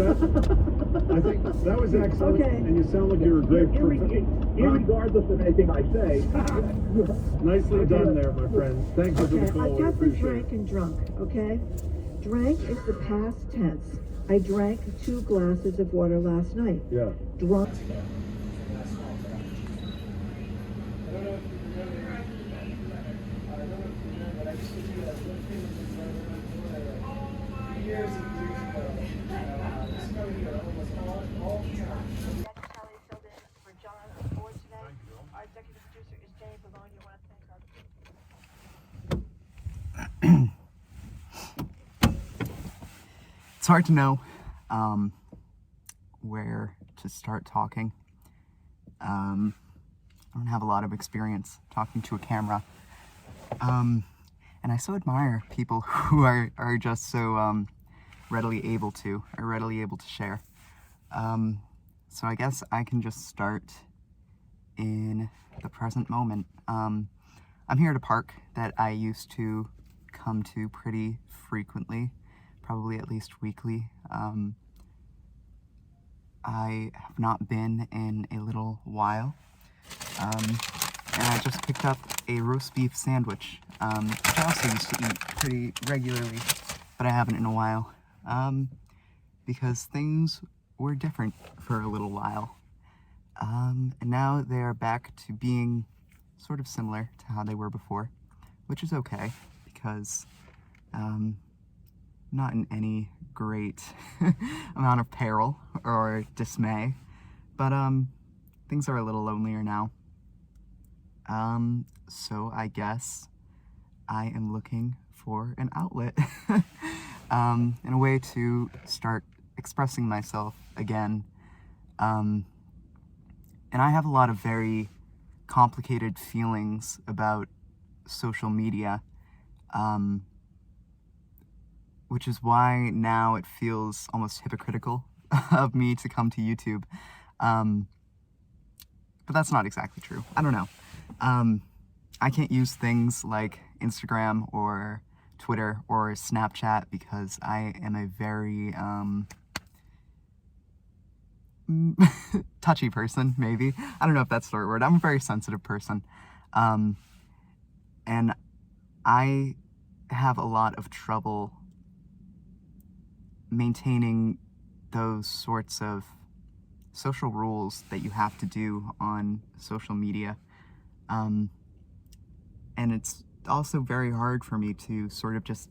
I think that was excellent, Okay. and you sound like you're a great person. Irregardless of anything I say. Nicely done there, my friend. Thank you for the Okay, call. I We got the appreciate drank it. and drunk, okay? Drank is the past tense. I drank 2 glasses of water last night. Yeah. Drunk. It's hard to know where to start talking. I don't have a lot of experience talking to a camera. And I so admire people who are just so readily able to share. So I guess I can just start in the present moment. I'm here at a park that I used to come to pretty frequently, probably at least weekly. I have not been in a little while, and I just picked up a roast beef sandwich, which I also used to eat pretty regularly, but I haven't in a while, because things were different for a little while, and now they're back to being sort of similar to how they were before, which is okay, because not in any great amount of peril or dismay, but things are a little lonelier now. So I guess I am looking for an outlet, and a way to start expressing myself again. And I have a lot of very complicated feelings about social media, which is why now it feels almost hypocritical of me to come to YouTube. But that's not exactly true. I don't know. I can't use things like Instagram or Twitter or Snapchat because I am a very touchy person, maybe. I don't know if that's the right word. I'm a very sensitive person. And I have a lot of trouble maintaining those sorts of social rules that you have to do on social media. And it's also very hard for me to sort of just,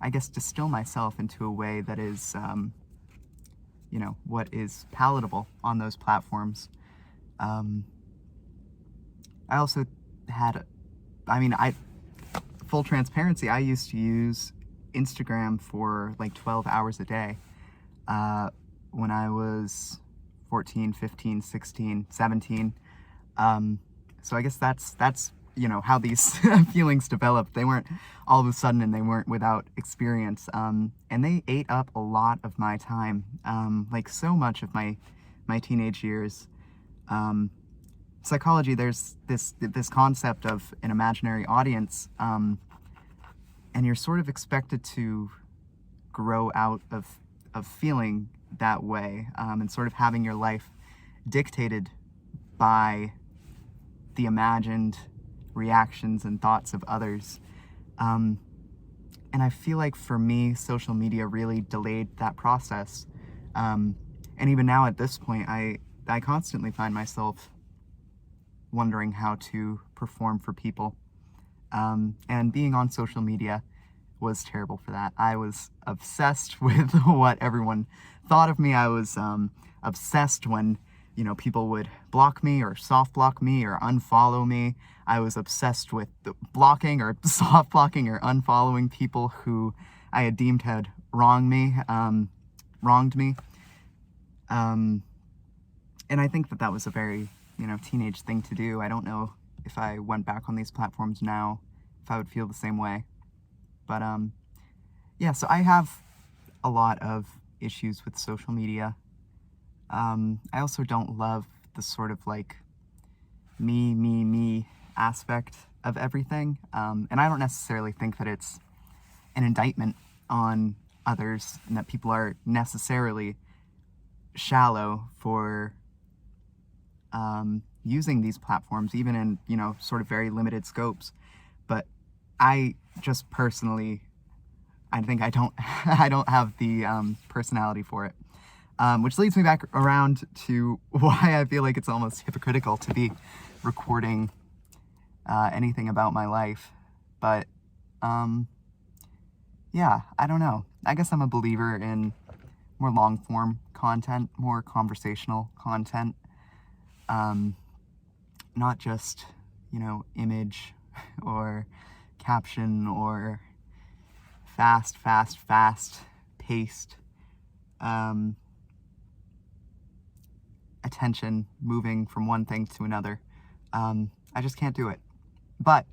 I guess, distill myself into a way that is, what is palatable on those platforms. I also had, full transparency, I used to use Instagram for like 12 hours a day when I was 14, 15, 16, 17. So I guess that's how these feelings developed. They weren't all of a sudden, and they weren't without experience. And they ate up a lot of my time, like so much of my teenage years. Psychology, there's this concept of an imaginary audience, and you're sort of expected to grow out of feeling that way, and sort of having your life dictated by the imagined reactions and thoughts of others. And I feel like for me, social media really delayed that process. And even now at this point, I constantly find myself wondering how to perform for people. And being on social media was terrible for that. I was obsessed with what everyone thought of me. I was obsessed when people would block me or soft block me or unfollow me. I was obsessed with blocking or soft blocking or unfollowing people who I had deemed had wronged me. And I think that was a very, teenage thing to do. I don't know if I went back on these platforms now, if I would feel the same way. But yeah, so I have a lot of issues with social media. I also don't love the sort of like me aspect of everything. And I don't necessarily think that it's an indictment on others and that people are necessarily shallow for using these platforms, even in, you know, sort of very limited scopes. But I just personally, I think I don't I don't have the personality for it. Which leads me back around to why I feel like it's almost hypocritical to be recording anything about my life. But yeah, I don't know. I guess I'm a believer in more long form content, more conversational content. Not just, you know, image or caption or fast paced attention moving from one thing to another. I just can't do it. But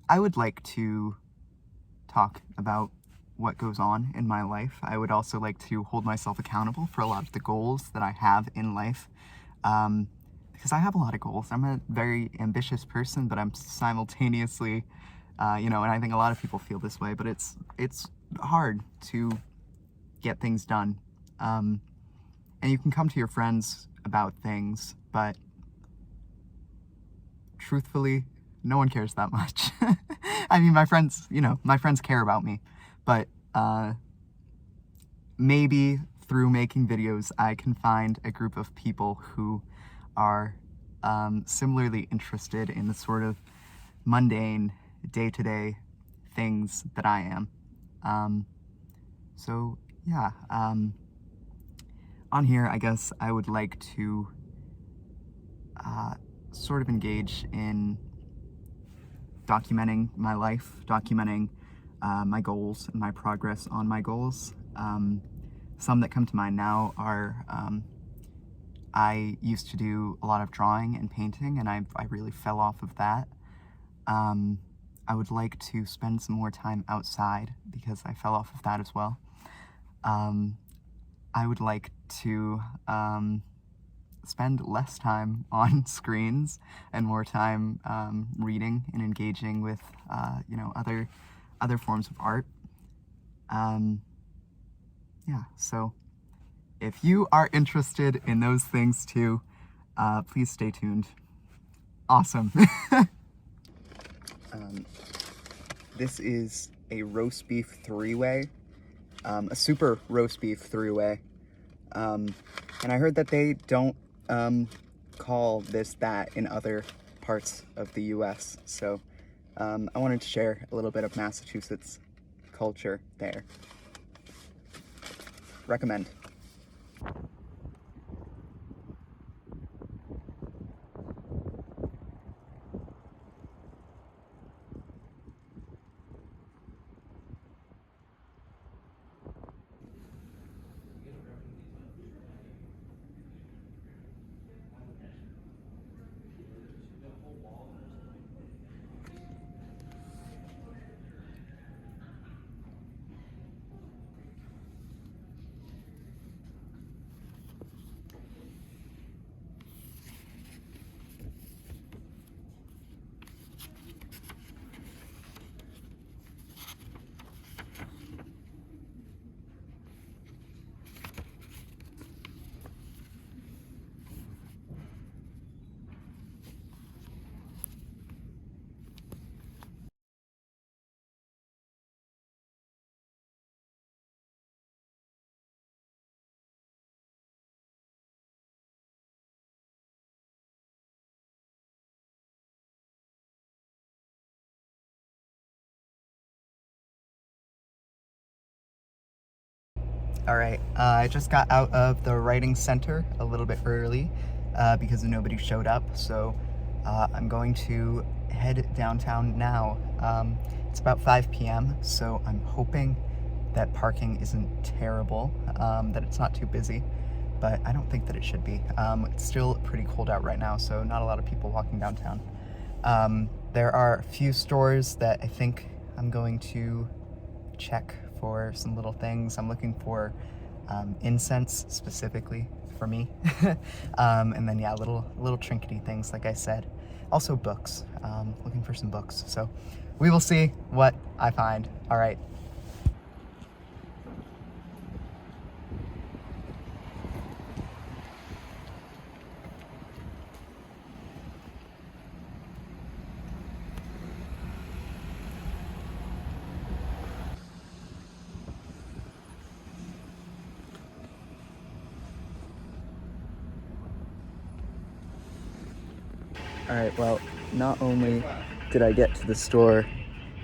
I would like to talk about what goes on in my life. I would also like to hold myself accountable for a lot of the goals that I have in life. Because I have a lot of goals. I'm a very ambitious person, but I'm simultaneously, you know, and I think a lot of people feel this way, but it's hard to get things done. And you can come to your friends about things, but truthfully, no one cares that much. I mean, my friends, you know, my friends care about me, but maybe through making videos, I can find a group of people who are similarly interested in the sort of mundane, day-to-day things that I am. So yeah, on here, I guess I would like to sort of engage in documenting my life, documenting my goals and my progress on my goals. Some that come to mind now are I used to do a lot of drawing and painting, and I really fell off of that. I would like to spend some more time outside because I fell off of that as well. I would like to spend less time on screens and more time reading and engaging with you know, other forms of art. Yeah, so if you are interested in those things too, please stay tuned. Awesome. This is a roast beef three-way, a super roast beef three-way. And I heard that they don't call this that in other parts of the US. So I wanted to share a little bit of Massachusetts culture there. Recommend. All right, I just got out of the writing center a little bit early because nobody showed up, so I'm going to head downtown now. It's about 5 p.m., so I'm hoping that parking isn't terrible, that it's not too busy, but I don't think that it should be. It's still pretty cold out right now, so not a lot of people walking downtown. There are a few stores that I think I'm going to check for some little things. I'm looking for incense specifically for me. And then yeah, little trinkety things, like I said. Also books, looking for some books. So we will see what I find. All right. Alright, well, not only did I get to the store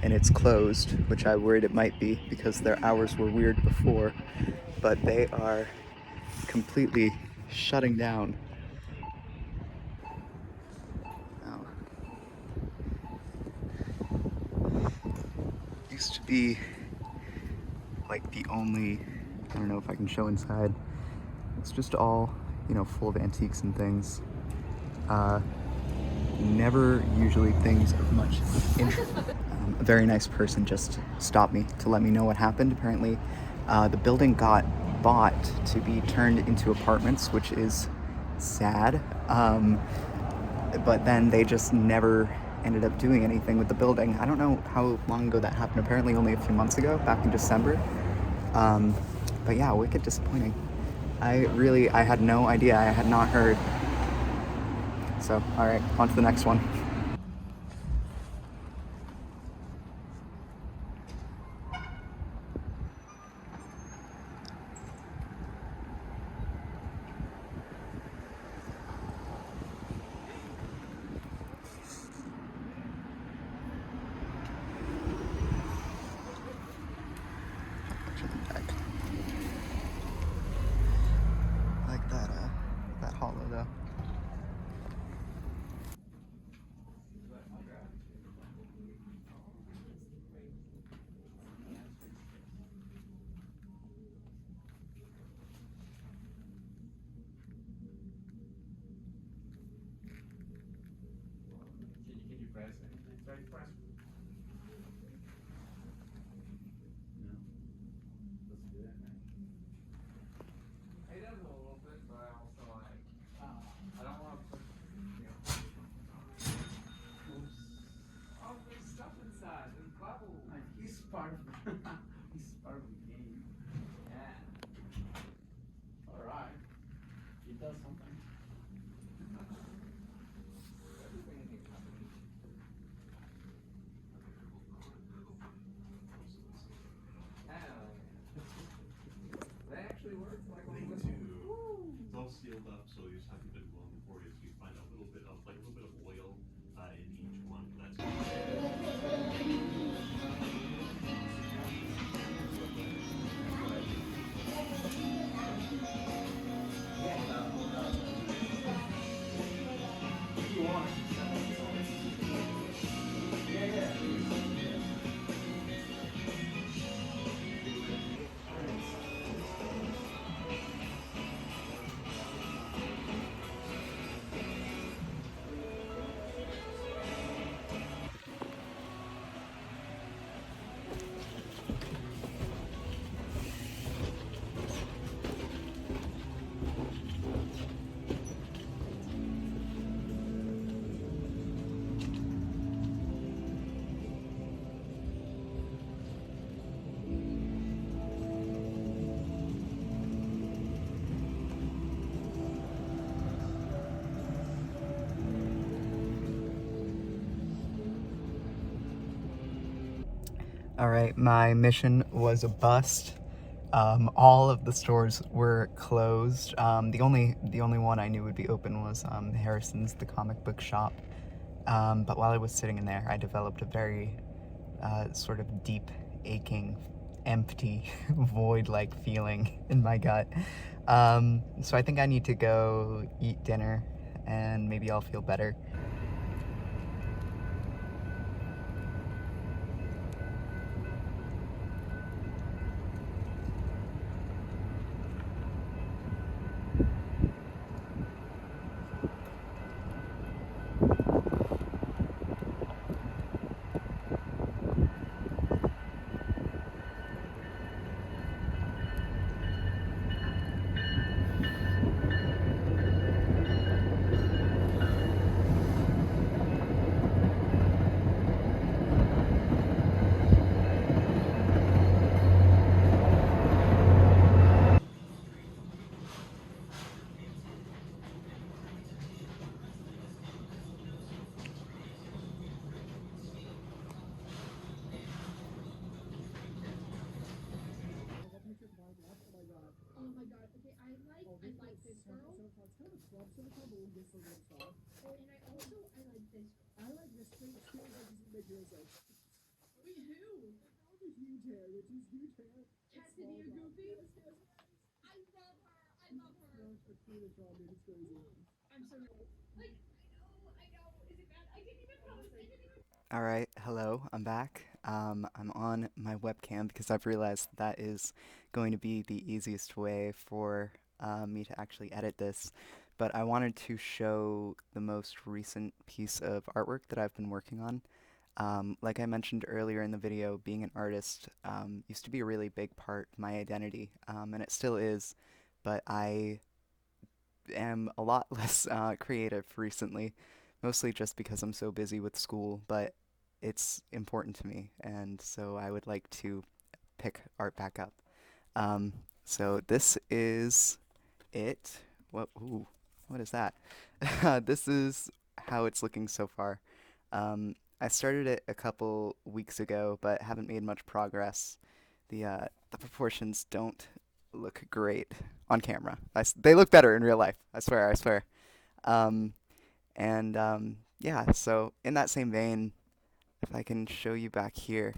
and it's closed, which I worried it might be because their hours were weird before, but they are completely shutting down. Now, used to be like the only, I don't know if I can show inside, it's just all, you know, full of antiques and things. Never usually things of much interest. A very nice person just stopped me to let me know what happened. Apparently, the building got bought to be turned into apartments, which is sad. But then they just never ended up doing anything with the building. I don't know how long ago that happened. Apparently only a few months ago, back in December. But yeah, wicked disappointing. I had no idea. I had not heard. So, all right, on to the next one. I like that hollow though. He's part of the game. Yeah. Alright. He does something. They actually work like a little bit. It's all sealed up, so you just have to put it on before you, so you find a little bit of oil in each one. All right, my mission was a bust. All of the stores were closed. The only one I knew would be open was Harrison's, the comic book shop. But while I was sitting in there, I developed a very sort of deep, aching, empty, void-like feeling in my gut. So I think I need to go eat dinner, and maybe I'll feel better. All right, hello, I'm back. I'm on my webcam because I've realized that is going to be the easiest way for me to actually edit this. But I wanted to show the most recent piece of artwork that I've been working on. Like I mentioned earlier in the video, being an artist used to be a really big part of my identity, and it still is, but I am a lot less creative recently, mostly just because I'm so busy with school, but it's important to me, and so I would like to pick art back up. Um, so this is it. Ooh, what is that? This is how it's looking so far. I started it a couple weeks ago, but haven't made much progress. The proportions don't look great on camera. They look better in real life. I swear, I swear. Um, yeah, so in that same vein, if I can show you back here,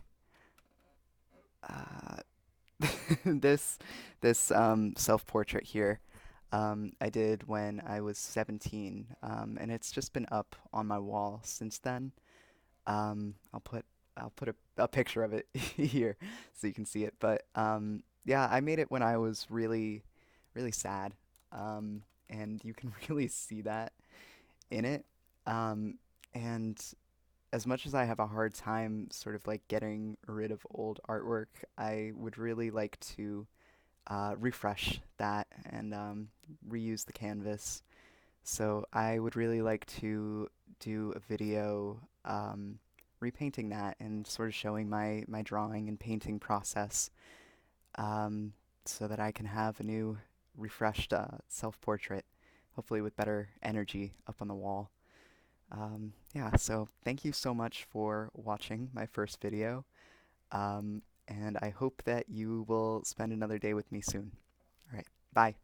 uh, this self-portrait here, I did when I was 17, and it's just been up on my wall since then. I'll put a picture of it here so you can see it. But yeah, I made it when I was really sad, and you can really see that in it. And as much as I have a hard time sort of like getting rid of old artwork, I would really like to refresh that and reuse the canvas. So I would really like to do a video repainting that and sort of showing my drawing and painting process, um, so that I can have a new refreshed self-portrait, hopefully with better energy up on the wall. Yeah, so thank you so much for watching my first video, and I hope that you will spend another day with me soon. All right, bye.